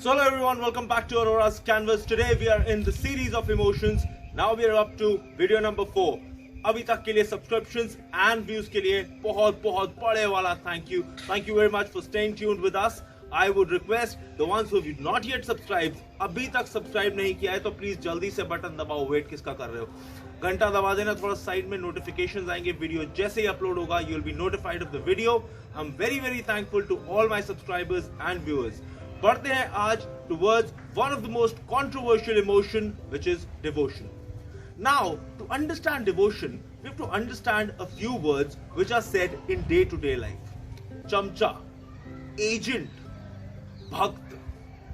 So hello everyone, welcome back to Aurora's Canvas. Today we are in the series of emotions. Now we are up to video number 4. अभी तक के लिए subscriptions and views के लिए बहुत बहुत बड़े वाला thank you. Thank you very much for staying tuned with us. I would request the ones who have not yet subscribed, अभी तक subscribe नहीं किया है तो please जल्दी से बटन दबाओ. वेट किसका कर रहे हो? घंटा दबा देना, थोड़ा साइड में notifications आएंगे. वीडियो जैसे ही अपलोड होगा you will be notified of the video. I'm very thankful to all my subscribers and viewers. बढ़ते हैं आज towards one of the most controversial emotion, which is devotion. Now, to understand devotion, we have to understand a few words which are said in day-to-day life. Chamcha, agent, bhakt.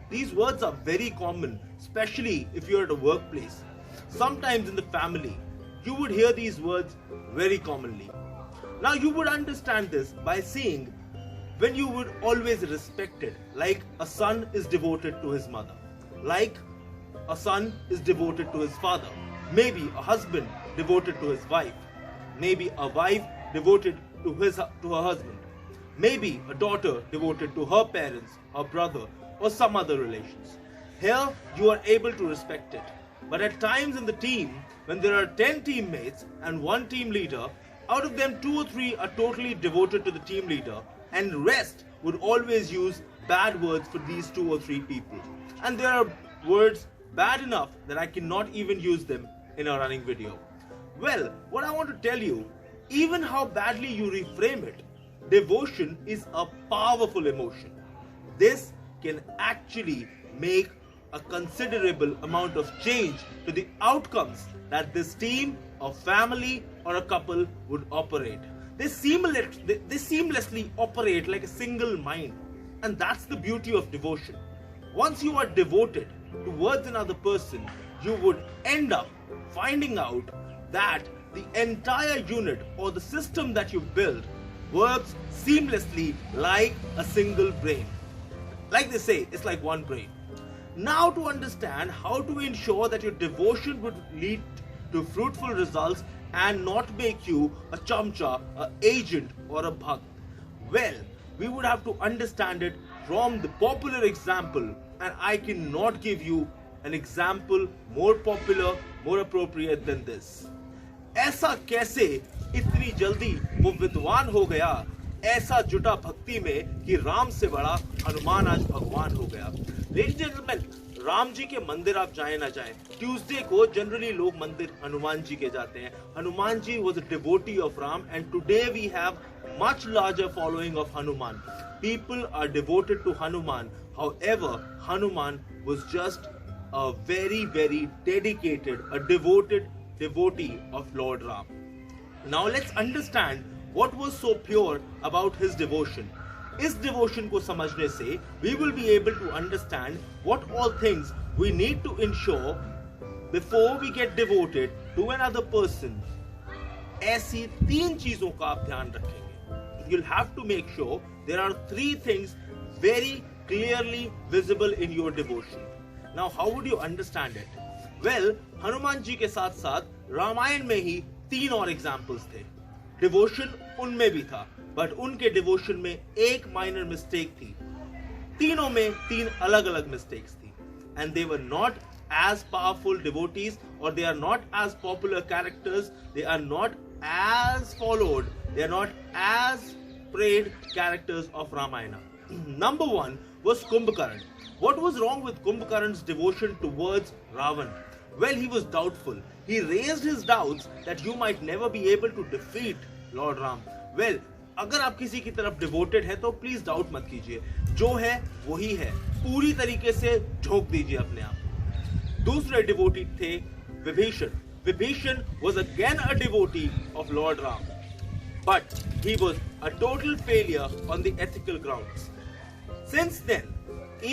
These words are very common, especially if you're at a workplace. Sometimes in the family, you would hear these words very commonly. Now, you would understand this by seeing when you would always respect it, like a son is devoted to his mother, like a son is devoted to his father, maybe a husband devoted to his wife, maybe a wife devoted to her husband, maybe a daughter devoted to her parents, her brother, or some other relations. Here you are able to respect it. But at times in the team, when there are 10 teammates and one team leader, out of them 2 or 3 are totally devoted to the team leader, and rest would always use bad words for these 2 or 3 people. And there are words bad enough that I cannot even use them in a running video. Well, what I want to tell you, even how badly you reframe it, devotion is a powerful emotion. This can actually make a considerable amount of change to the outcomes that this team, a family, or a couple would operate. They seamlessly operate like a single mind, and that's the beauty of devotion. Once you are devoted towards another person, you would end up finding out that the entire unit or the system that you build works seamlessly like a single brain. Like they say, it's like one brain. Now, to understand how to ensure that your devotion would lead to fruitful results and not make you a chamcha, an agent, or a bhakt, well, we would have to understand it from the popular example, and I cannot give you an example more popular, more appropriate than this. ऐसा कैसे इतनी जल्दी वो विद्वान हो गया, ऐसा जुटा भक्ति में कि राम से बड़ा हनुमान आज भगवान हो गया. Ladies and gentlemen, Ram ji के मंदिर आप जाए ना जाए, ट्यूसडे को जनरली लोग मंदिर हनुमान जी के जाते हैं. Hanuman ji was a devotee of Ram, and today we have much larger following of Hanuman. People are devoted to Hanuman. However, Hanuman was just a very dedicated, a devoted devotee of Lord Ram. Now let's understand what was so pure about his devotion. इस devotion को समझने से we will be able to understand what all things we need to ensure before we get devoted to another person. ऐसी 3 चीजों का आप ध्यान रखेंगे. You'll have to make sure there are 3 things very clearly visible in your devotion. Now, how would you understand it? Well, Hanuman ji के साथ साथ रामायण में ही 3 और एग्जाम्पल्स थे. डिवोशन उनमें भी था, बट उनके डिवोशन में एक माइनर मिस्टेक थी. तीनों में 3 अलग अलग मिस्टेक्स थी, and they were not as powerful devotees, or they are not as popular characters, they are not as followed, they are not as prayed characters of Ramayana. Number 1 was Kumbhkaran. What was wrong with Kumbhkaran's devotion towards Ravan? Well, he was doubtful. He raised his doubts that you might never be able to defeat Lord Ram. Well, अगर आप किसी की तरफ devoted है तो please doubt मत कीजिए. जो है वही है, पूरी तरीके से झोंक दीजिए अपने आप. दूसरे डिवोटी थे Vibhishan. Vibhishan was again a devotee of Lord Ram, but he was a total failure on the ethical grounds. Since then,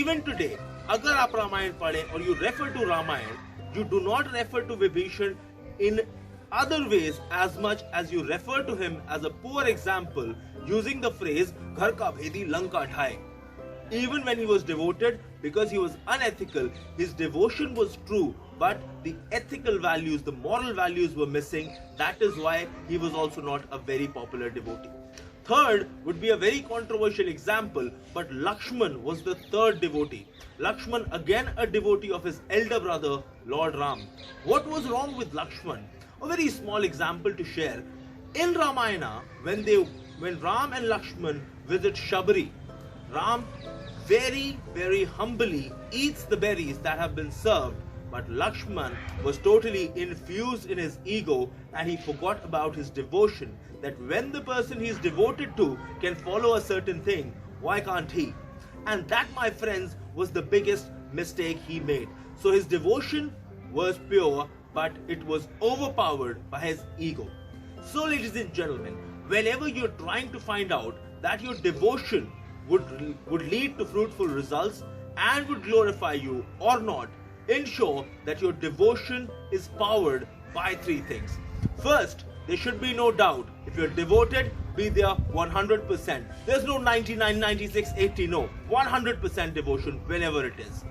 even today, अगर आप रामायण पढ़ें और you refer to Ramayana, you do not refer to Vibhishan in other ways as much as you refer to him as a poor example, using the phrase घर का भेदी Lanka ढाए. Even when he was devoted, because he was unethical, his devotion was true, but the ethical values, the moral values were missing. That is why he was also not a very popular devotee. Third would be a very controversial example, but Lakshman was the third devotee. Lakshman, again a devotee of his elder brother, Lord Ram. What was wrong with Lakshman? A very small example to share. In Ramayana, when Ram and Lakshman visit Shabari, Ram very humbly eats the berries that have been served, but Lakshman was totally infused in his ego and he forgot about his devotion, that when the person he is devoted to can follow a certain thing, why can't he? And that, my friends, was the biggest mistake he made. So his devotion was pure, but it was overpowered by his ego. So ladies and gentlemen, whenever you're trying to find out that your devotion would lead to fruitful results and would glorify you or not, ensure that your devotion is powered by three things. First, there should be no doubt. If you're devoted, be there 100%. There's no 99, 96, 80, no. 100% devotion whenever it is.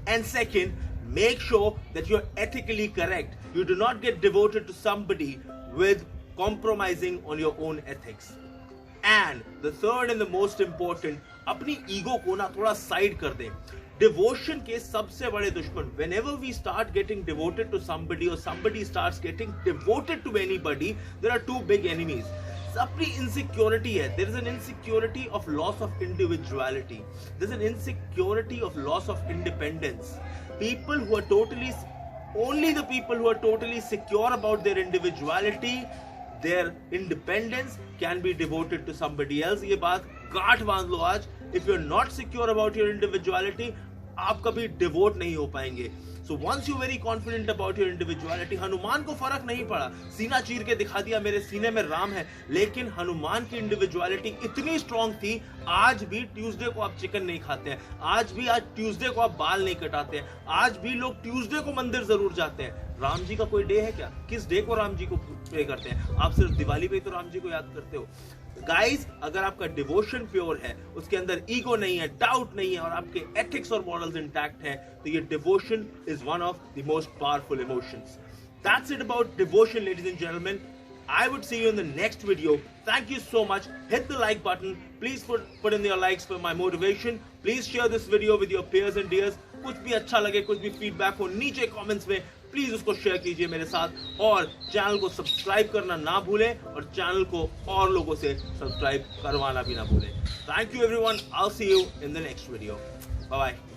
And second, make sure that you're ethically correct. You do not get devoted to somebody with compromising on your own ethics. And the third and the most important, अपनी ego को ना थोड़ा side कर दे. Devotion के सबसे बड़े दुश्मन, whenever we start getting devoted to somebody or somebody starts getting devoted to anybody, there are two big enemies. अपनी insecurity है. There is an insecurity of loss of individuality. There is an insecurity of loss of independence. Only the people who are totally secure about their individuality, their independence, can be devoted to somebody else. ये बात गांठ बांध लो आज. If you're not secure about your individuality, आप कभी devote नहीं हो पाएंगे. So once you're very confident about your individuality, Hanuman को फर्क नहीं पड़ा, सीना चीर के दिखा दिया मेरे सीने में राम है, लेकिन हनुमान की individuality इतनी strong थी, आज भी ट्यूसडे को आप चिकन नहीं खाते हैं, आज ट्यूसडे को आप बाल नहीं कटाते हैं, आज भी लोग ट्यूसडे को मंदिर जरूर जाते हैं. राम जी का कोई डे है क्या? किस डे को राम जी को प्रे करते हैं? आप सिर्फ दिवाली पे तो राम जी को याद करते हो. गाइस, अगर आपका डिवोशन प्योर है, उसके अंदर ईगो नहीं है, डाउट नहीं है और आपके एथिक्स और मॉरल्स इंटैक्ट हैं, तो ये devotion is one of the most powerful emotions. That's it about devotion, ladies and gentlemen. I would see you in the next video. Thank you so much. Hit the like button. Please put in your likes for my motivation. Please share this video with your peers and dears. कुछ भी अच्छा लगे, कुछ भी feedback हो, नीचे comments में please उसको शेयर कीजिए मेरे साथ, और चैनल को सब्सक्राइब करना ना भूलें और चैनल को और लोगों से सब्सक्राइब करवाना भी ना भूलें. Thank you everyone. I'll see you in the next video. Bye bye.